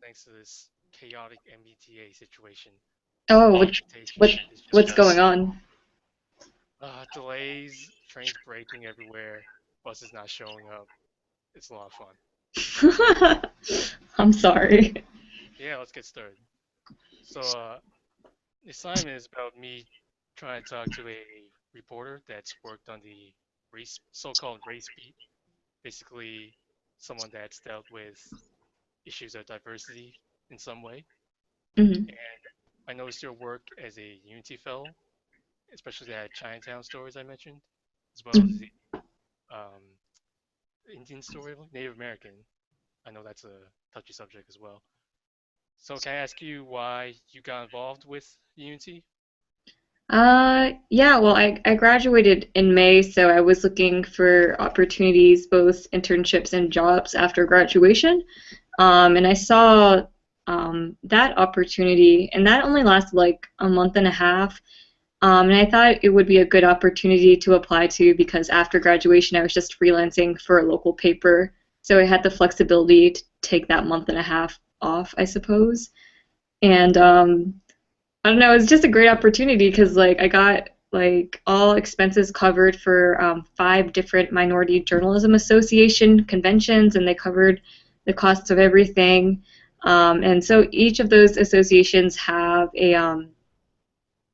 thanks to this chaotic MBTA situation. Oh, Transportation what is what's just going on? delays, trains breaking everywhere, buses not showing up. It's a lot of fun. I'm sorry. Yeah, let's get started. So, the assignment is about me trying to talk to a reporter that's worked on the so-called race beat, basically someone that's dealt with issues of diversity in some way. Mhm. And I noticed your work as a Unity fellow, especially that Chinatown stories I mentioned, as well as Mhm. the um, Indian story, Native American. I know that's a touchy subject as well. So can I ask you why you got involved with Unity? Yeah, well, I graduated in May, so I was looking for opportunities, both internships and jobs after graduation. And I saw that opportunity, and that only lasted like a month and a half. And I thought it would be a good opportunity to apply to because after graduation, I was just freelancing for a local paper. So I had the flexibility to take that month and a half off, I suppose. And I don't know, it's just a great opportunity because like I got like all expenses covered for 5 different Minority Journalism Association conventions, and they covered the costs of everything. And so each of those associations have a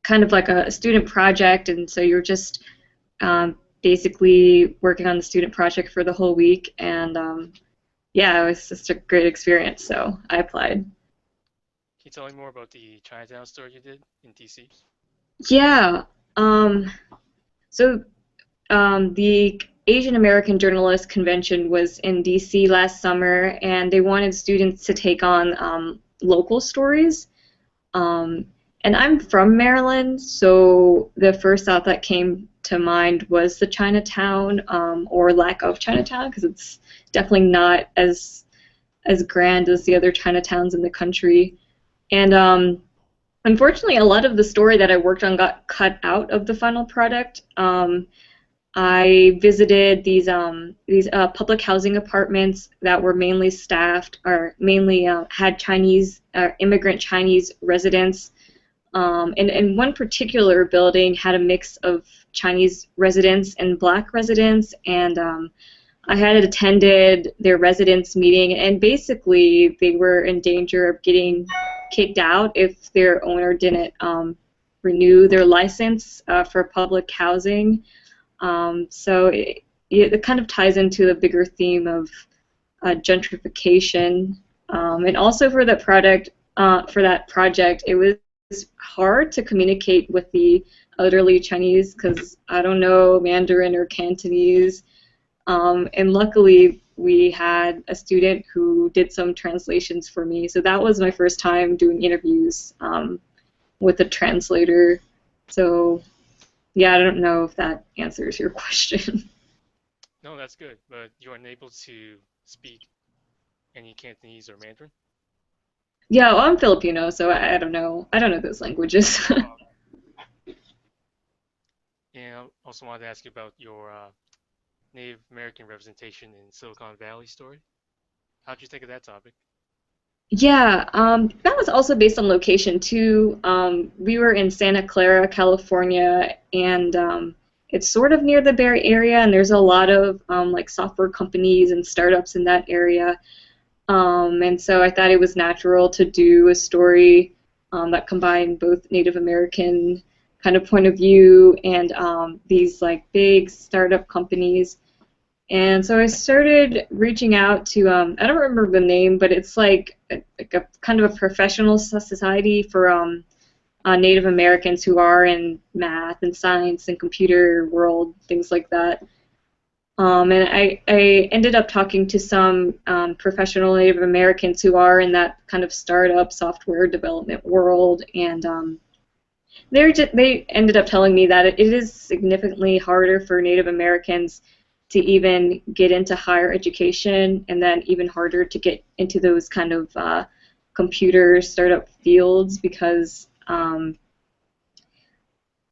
kind of like a student project, and so you're just basically working on the student project for the whole week. And yeah, it was just a great experience, so I applied. Can you tell me more about the Chinatown story you did in DC? Yeah. Um, so the Asian American Journalist Convention was in DC last summer, and they wanted students to take on local stories. Um, and I'm from Maryland, so the first thought that came to mind was the Chinatown or lack of Chinatown, because it's definitely not as grand as the other Chinatowns in the country. And unfortunately, a lot of the story that I worked on got cut out of the final product. I visited these public housing apartments that were mainly staffed or mainly had Chinese immigrant Chinese residents. And one particular building had a mix of Chinese residents and Black residents, and I had attended their residents meeting, and basically they were in danger of getting kicked out if their owner didn't renew their license for public housing. So it kind of ties into the bigger theme of gentrification, and also for that project, it was hard to communicate with the elderly Chinese because I don't know Mandarin or Cantonese, and luckily we had a student who did some translations for me. So that was my first time doing interviews with a translator. So yeah, I don't know if that answers your question. No, that's good, but you are unable to speak any Cantonese or Mandarin? Yeah, well, I'm Filipino, so I don't know. I don't know those languages. Oh, and I also wanted to ask you about your Native American representation in Silicon Valley story. How'd you think of that topic? Yeah, that was also based on location too. We were in Santa Clara, California, and it's sort of near the Bay Area, and there's a lot of like software companies and startups in that area. And so I thought it was natural to do a story that combined both Native American kind of point of view and these like big startup companies. And so I started reaching out to I don't remember the name, but it's like a kind of a professional society for Native Americans who are in math and science and computer world, things like that. And I ended up talking to some professional Native Americans who are in that kind of startup software development world, and they ended up telling me that it is significantly harder for Native Americans to even get into higher education, and then even harder to get into those kind of computer startup fields because oh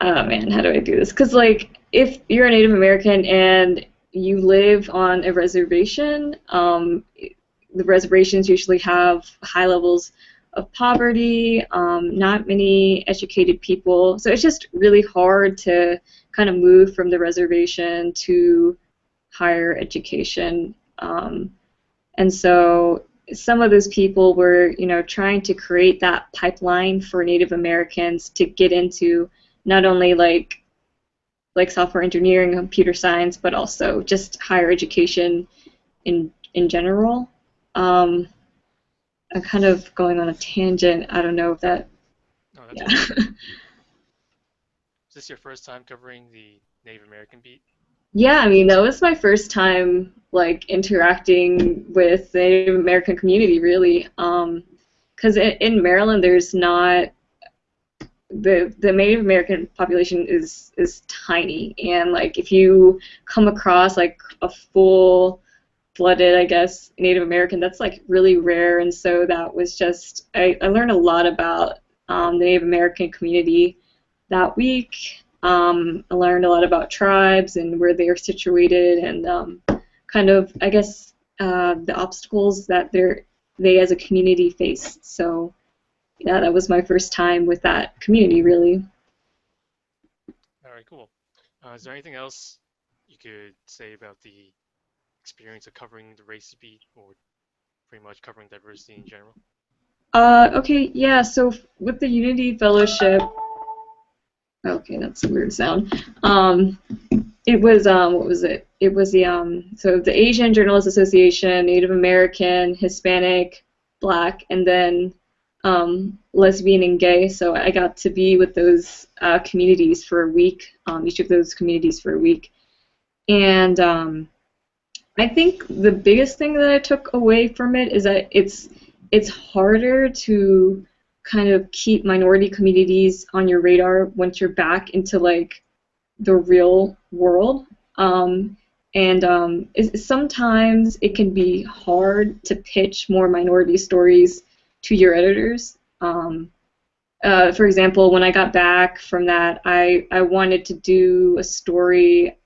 man, how do I do this? Because like if you're a Native American and you live on a reservation, the reservations usually have high levels of poverty, not many educated people. So it's just really hard to kind of move from the reservation to higher education. And so some of those people were, trying to create that pipeline for Native Americans to get into not only like software engineering, computer science, but also just higher education in general. I'm kind of going on a tangent. I don't know if that, No, that's yeah. okay. Is this your first time covering the Native American beat? Yeah, I mean, that was my first time like interacting with the Native American community, really. Because in Maryland, there's not the Native American population is tiny, and like if you come across like a full-blooded, I guess, Native American, that's like really rare. And so that was just I learned a lot about the Native American community that week. I learned a lot about tribes and where they are situated, and kind of, I guess, the obstacles that they as a community face. So, yeah, that was my first time with that community, really. All right, cool. Is there anything else you could say about the experience of covering the race beat, or pretty much covering diversity in general? Okay, yeah, so with the Unity Fellowship, okay, that's a weird sound. It was what was it? It was the Asian Journalists Association, Native American, Hispanic, Black, and then lesbian and gay. So I got to be with those communities for a week, each of those communities for a week, and I think the biggest thing that I took away from it is that it's harder to kind of keep minority communities on your radar once you're back into like the real world. Sometimes it can be hard to pitch more minority stories to your editors. For example, when I got back from that, I wanted to do a story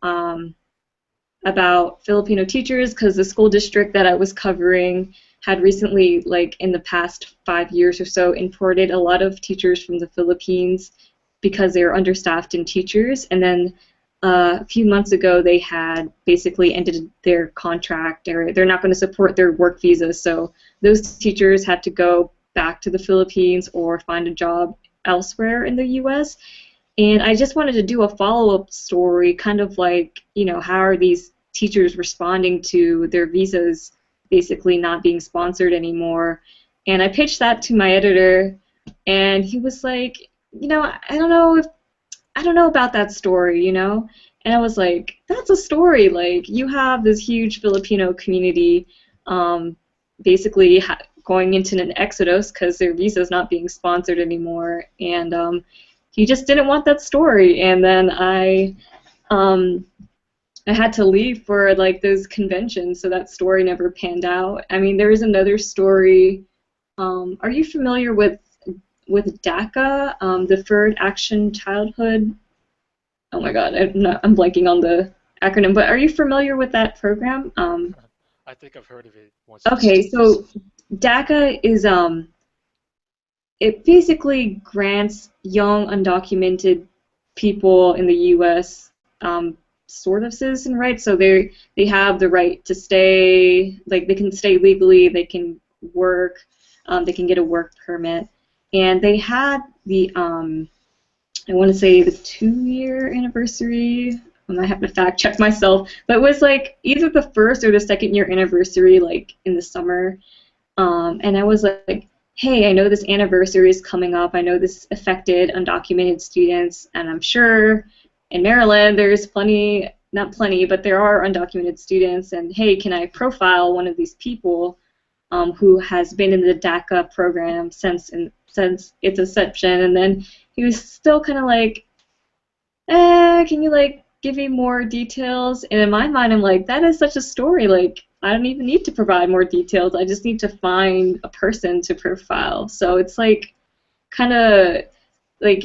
about Filipino teachers because the school district that I was covering had recently, like in the past 5 years or so, imported a lot of teachers from the Philippines because they were understaffed in teachers. And then a few months ago, they had basically ended their contract, or they're not going to support their work visas. So those teachers had to go back to the Philippines or find a job elsewhere in the U.S. And I just wanted to do a follow-up story, kind of like, how are these teachers responding to their visas basically not being sponsored anymore? And I pitched that to my editor, and he was like, I don't know about that story. And I was like, that's a story. Like, you have this huge Filipino community basically going into an exodus because their visa is not being sponsored anymore. And he just didn't want that story. And then I had to leave for like those conventions, so that story never panned out. I mean, there is another story. Are you familiar with DACA, Deferred Action Childhood? Oh my God, I'm blanking on the acronym. But are you familiar with that program? I think I've heard of it once or Okay, twice. so DACA is it basically grants young undocumented people in the U.S. Sort of citizen rights. So they have the right to stay, like they can stay legally, they can work, they can get a work permit, and they had the I want to say the 2-year anniversary. I have to fact check myself, but it was like either the first or the second year anniversary, like in the summer. And I was like, hey, I know this anniversary is coming up. I know this affected undocumented students, and I'm sure in Maryland there's plenty, not plenty, but there are undocumented students. And hey, can I profile one of these people who has been in the DACA program since its inception? And then he was still kind of like, can you like give me more details? And in my mind, I'm like, that is such a story. Like, I don't even need to provide more details. I just need to find a person to profile. So it's like kind of like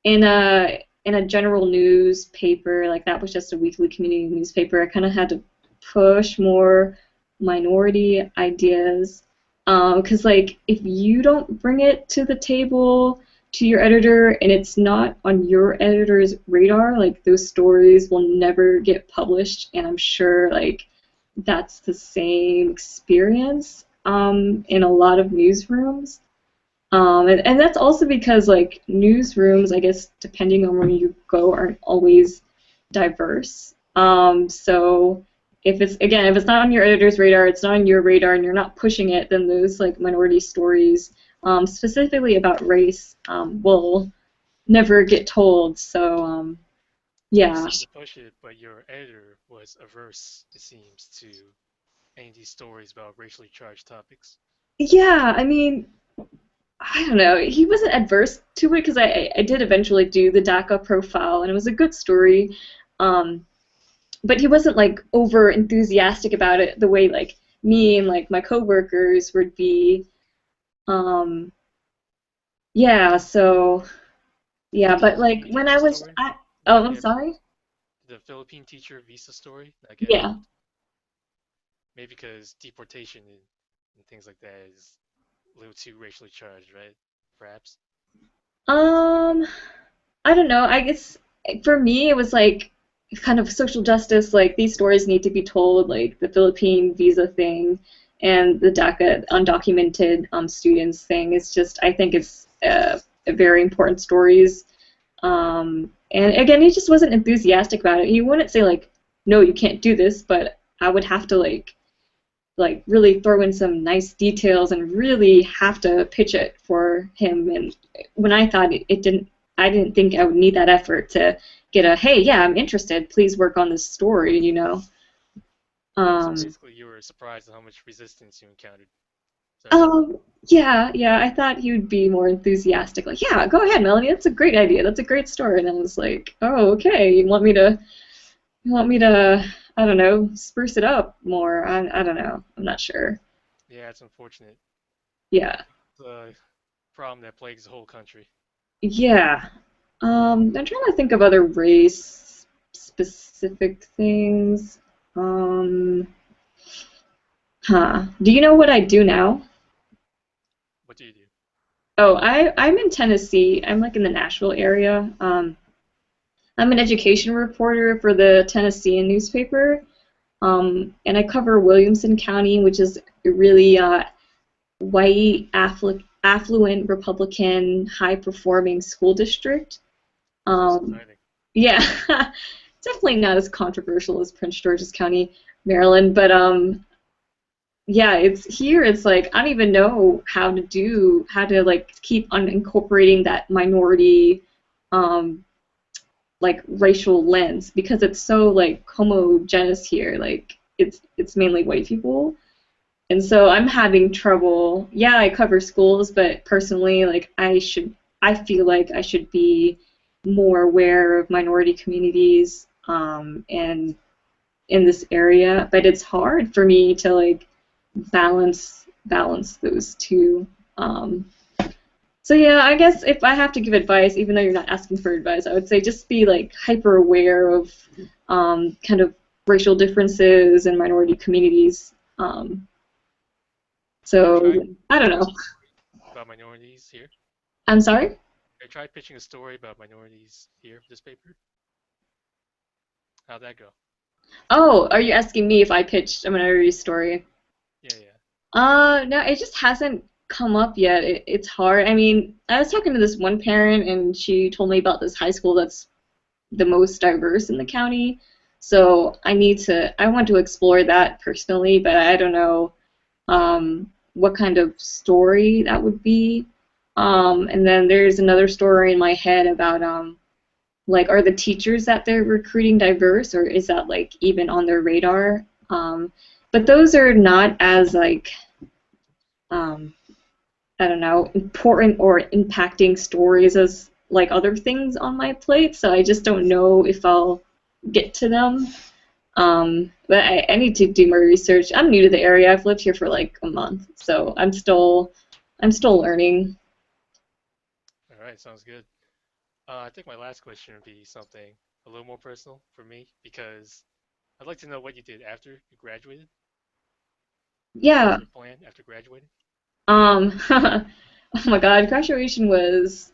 in a general newspaper, like that was just a weekly community newspaper. I kind of had to push more minority ideas. Because like if you don't bring it to the table to your editor and it's not on your editor's radar, like those stories will never get published. And I'm sure like that's the same experience in a lot of newsrooms. And that's also because like newsrooms, I guess, depending on where you go, aren't always diverse. So if it's not on your editor's radar, it's not on your radar, and you're not pushing it, then those like minority stories, specifically about race, will never get told. So So you yeah, seem to push it, but your editor was averse, it seems, to any of these stories about racially charged topics. yeah. I mean, I don't know. He wasn't adverse to it because I did eventually do the DACA profile, and it was a good story. Um, but he wasn't like over enthusiastic about it the way like me and like my coworkers would be. Um, yeah, so yeah, Did but the like when I visa was story I oh, not I'm get sorry. the Philippine teacher visa story not get Yeah. moved? Maybe because deportation and things like that is a little too racially charged, right? Perhaps. Um, I don't know. I guess for me it was like kind of social justice, like these stories need to be told, like the Philippine visa thing and the DACA undocumented students thing. It's just I think it's very important stories. And again, he just wasn't enthusiastic about it. He wouldn't say like, "No, you can't do this," but I would have to like really throw in some nice details and really have to pitch it for him. And when I thought it didn't, I didn't think I would need that effort to get a, "Hey, yeah, I'm interested. Please work on this story," you know. So Um, basically, you were surprised at how much resistance you encountered. Is that right? yeah, yeah, I thought he would be more enthusiastic. Like, "Yeah, go ahead, Melanie. That's a great idea. That's a great story." And I was like, "Oh, okay. You want me to, I don't know, spruce it up more. I don't know. I'm not sure." Yeah, it's unfortunate. Yeah. The problem that plagues the whole country. Yeah. I'm trying to think of other race specific things. Um, Do you know what I do now? What do you do? Oh, I'm in Tennessee. I'm like in the Nashville area. I'm an education reporter for the Tennessean newspaper. And I cover Williamson County, which is a really white, affluent, Republican, high-performing school district. Sounds Um, exciting. yeah, definitely not as controversial as Prince George's County, Maryland, but yeah, it's here. It's like I don't even know how to like keep on incorporating that minority, um, like racial lens because it's so like homogeneous here. Like it's mainly white people. And so I'm having trouble. Yeah, I cover schools, but personally, like I feel like I should be more aware of minority communities and in this area. But it's hard for me to like balance those two. Um, so yeah, I guess if I have to give advice, even though you're not asking for advice, I would say just be like hyper aware of kind of racial differences and minority communities. Have you tried So I don't pitching know. a story about minorities here? I'm sorry? Have you tried pitching a story about minorities here for this paper? How'd that go? Oh, are you asking me if I pitched a minority story? Yeah, yeah. No, it just hasn't come up yet. It's hard. I mean, I was talking to this one parent, and she told me about this high school that's the most diverse in the county. So I want to explore that personally, but I don't know what kind of story that would be. And then there's another story in my head about like are the teachers that they're recruiting diverse or is that like even on their radar? But those are not as like um, I don't know important or impacting stories as like other things on my plate. So I just don't know if I'll get to them. But I need to do more research. I'm new to the area. I've lived here for like a month, so I'm still learning. All right, sounds good. I think my last question would be something a little more personal for me because I'd like to know what you did after you graduated. What was Yeah. your plan after graduating? Oh my God, graduation was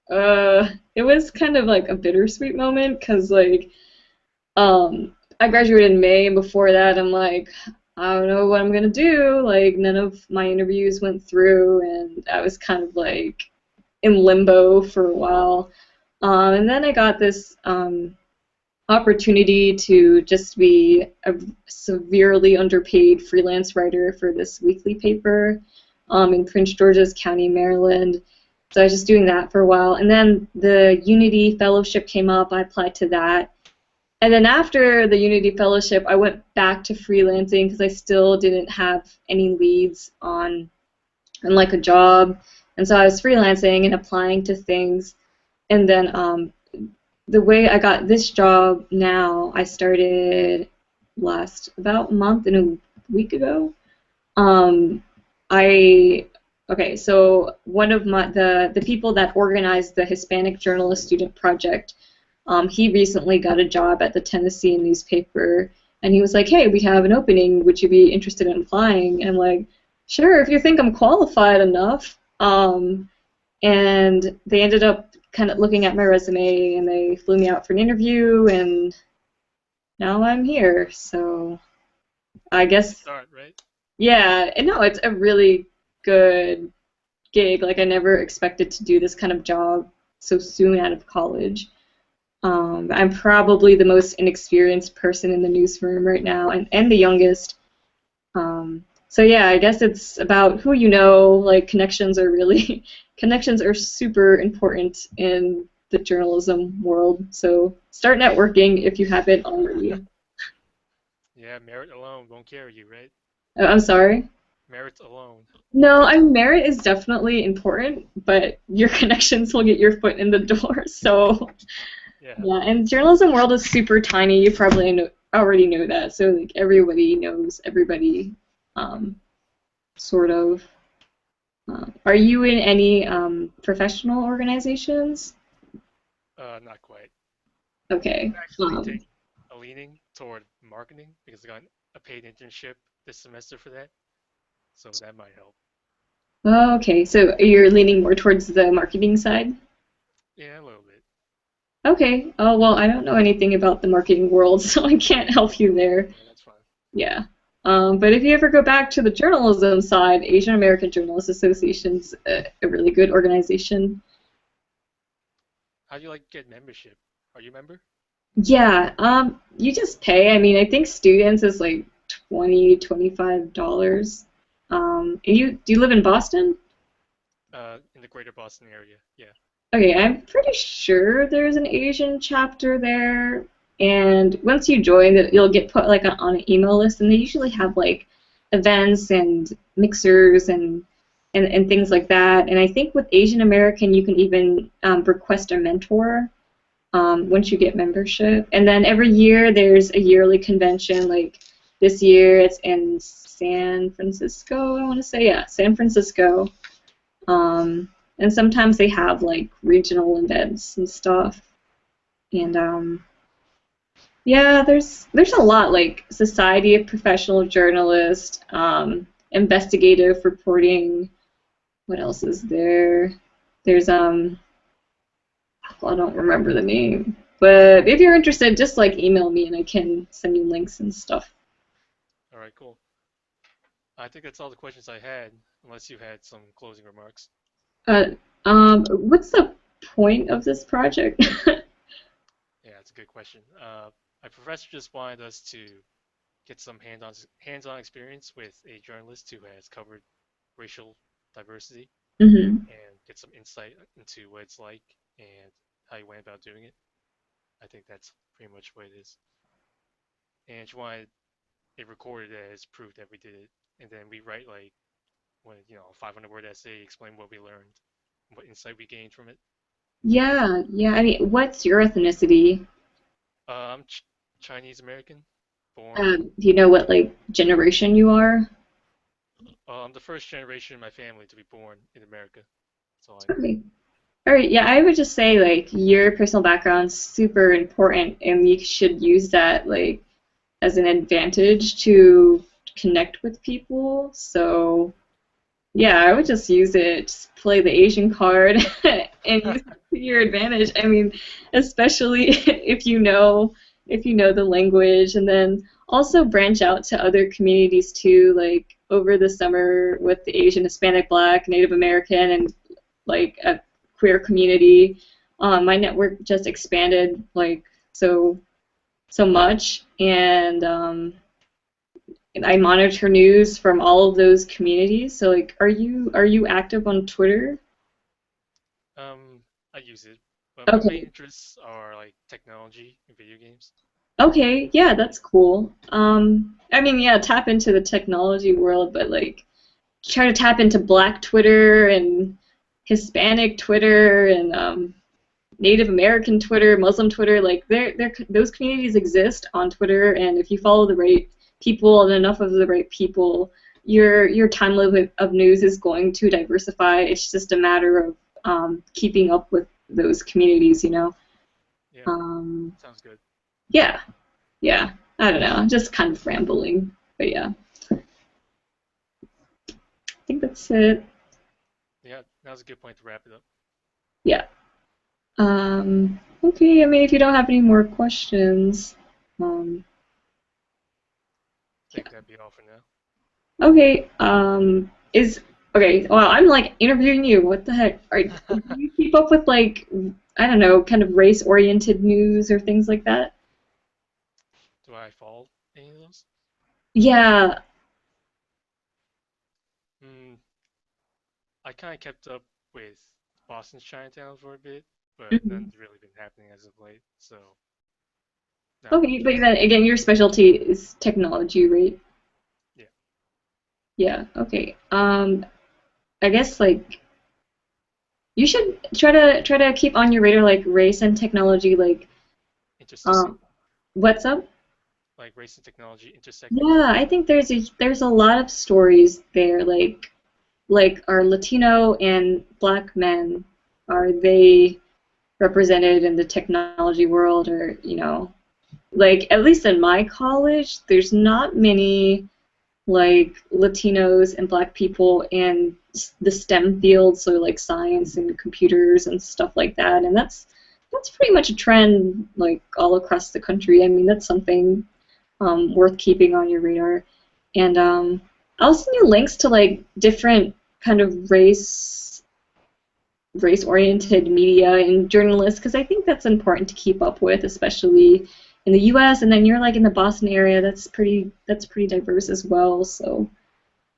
it was kind of like a bittersweet moment because I graduated in May, and before that I'm like, I don't know what I'm gonna do. Like none of my interviews went through, and I was kind of like in limbo for a while. And then I got this opportunity to just be a severely underpaid freelance writer for this weekly paper in Prince George's County, Maryland. So I was just doing that for a while. And then the Unity Fellowship came up. I applied to that. And then after the Unity Fellowship, I went back to freelancing because I still didn't have any leads on like a job. And so I was freelancing and applying to things. And then the way I got this job now, I started last about a month and a week ago. Um, I okay, so one of the people that organized the Hispanic Journalist Student Project, he recently got a job at the Tennessee newspaper, and he was like, "Hey, we have an opening. Would you be interested in applying?" And I'm like, "Sure, if you think I'm qualified enough." And they ended up kind of looking at my resume, and they flew me out for an interview, and now I'm here. So I Good guess, start, right? yeah, and no, it's a really good gig. Like, I never expected to do this kind of job so soon out of college. I'm probably the most inexperienced person in the newsroom right now, and the youngest. So yeah, I guess it's about who you know. Like connections are really connections are super important in the journalism world. So start networking if you haven't already. Yeah, merit alone won't carry you, right? I'm sorry. Merit alone won't No, get I you. mean merit is definitely important, but your connections will get your foot in the door. So Yeah. yeah, and journalism world is super tiny. You probably already know that. So like everybody knows everybody, um, sort of. Are you in any professional organizations? Not quite. Okay. I actually take a leaning toward marketing because I got a paid internship this semester for that, so that might help. Okay, so you're leaning more towards the marketing side? Yeah, a little bit. Okay. Oh, well, I don't know anything about the marketing world, so I can't help you there. Yeah, that's fine. Yeah. But if you ever go back to the journalism side, Asian American Journalists Association's a really good organization. How do you like get membership? Are you a member? Yeah, you just pay. I mean, I think students is like $25. And do you live in Boston? In the greater Boston area. Yeah. Okay, I'm pretty sure there's an Asian chapter there, and once you join, you'll get put like on an email list, and they usually have like events and mixers and things like that. And I think with Asian American, you can even request a mentor once you get membership. And then every year there's a yearly convention. Like this year, it's in San Francisco, I want to say, yeah, San Francisco. And sometimes they have like regional events and stuff. And yeah, there's a lot like Society of Professional Journalists, investigative reporting. What else is there? There's well, I don't remember the name. But if you're interested, just like email me and I can send you links and stuff. All right, cool. I think that's all the questions I had, unless you had some closing remarks. Uh, what's the point of this project? Yeah, that's a good question. My professor just wanted us to get some hands-on experience with a journalist who has covered racial diversity hmm and get some insight into what it's like and how you went about doing it. I think that's pretty much what it is. And she wanted it recorded as proof that we did it, and then we write like what 500 word essay, explain what we learned, what insight we gained from it. Yeah, yeah. I mean, what's your ethnicity? I'm Chinese American, born. Do you know what like generation you are? I'm the first generation in my family to be born in America. That's all I know. Okay. All right, yeah, I would just say like your personal background's super important and you should use that like as an advantage to connect with people. So yeah, I would just use it, just play the Asian card and use it to your advantage. I mean, especially if you know the language, and then also branch out to other communities too, like over the summer with the Asian, Hispanic, Black, Native American, and like a queer community. My network just expanded like so so much, and I monitor news from all of those communities. So like, are you active on Twitter? I use it, but my main Okay. interests are like technology and video games. Okay, yeah, that's cool. I mean, yeah, tap into the technology world, but like try to tap into Black Twitter and Hispanic Twitter and Native American Twitter, Muslim Twitter. Like, those communities exist on Twitter, and if you follow the right people and enough of the right people, your time limit of news is going to diversify. It's just a matter of keeping up with those communities, you know. Yeah, Um, sounds good. yeah, yeah. I don't know. I'm just kind of rambling, but yeah, I think that's it. Yeah, that was a good point to wrap it up. Yeah. Okay. I mean, if you don't have any more questions, um, I think that'd be all for now. okay. Is okay. Well, I'm like interviewing you. What the heck? Do you keep up with like I don't know, kind of race-oriented news or things like that? Do I follow any of those? Yeah. Hmm, I kind of kept up with Boston's Chinatown for a bit, but Mhm. none's really been happening as of late, so not Okay, much. but then again, your specialty is technology, right? Yeah, Yeah. Okay. I guess like you should try to keep on your radar like race and technology. Like, intersecting, um, what's up? like race and technology intersecting. Yeah, I think there's a lot of stories there. Like are Latino and Black men, are they represented in the technology world, or like at least in my college, there's not many like Latinos and Black people in the STEM fields, so like science and computers and stuff like that, and that's pretty much a trend like all across the country. I mean, that's something worth keeping on your radar. And I'll send you links to like different kind of race-oriented media and journalists because I think that's important to keep up with, especially in the U.S. And then you're like in the Boston area. That's pretty diverse as well. So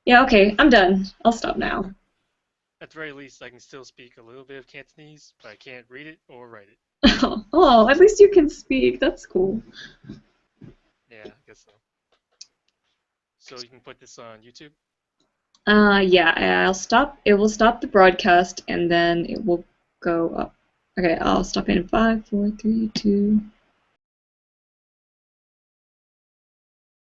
yeah, okay, I'm done. I'll stop now. At the very least, I can still speak a little bit of Cantonese, but I can't read it or write it. Oh, at least you can speak. That's cool. Yeah, I guess so. So you can put this on YouTube. Yeah, I'll stop. It will stop the broadcast and then it will go up. Okay, I'll stop in 5, 4, 3, 2.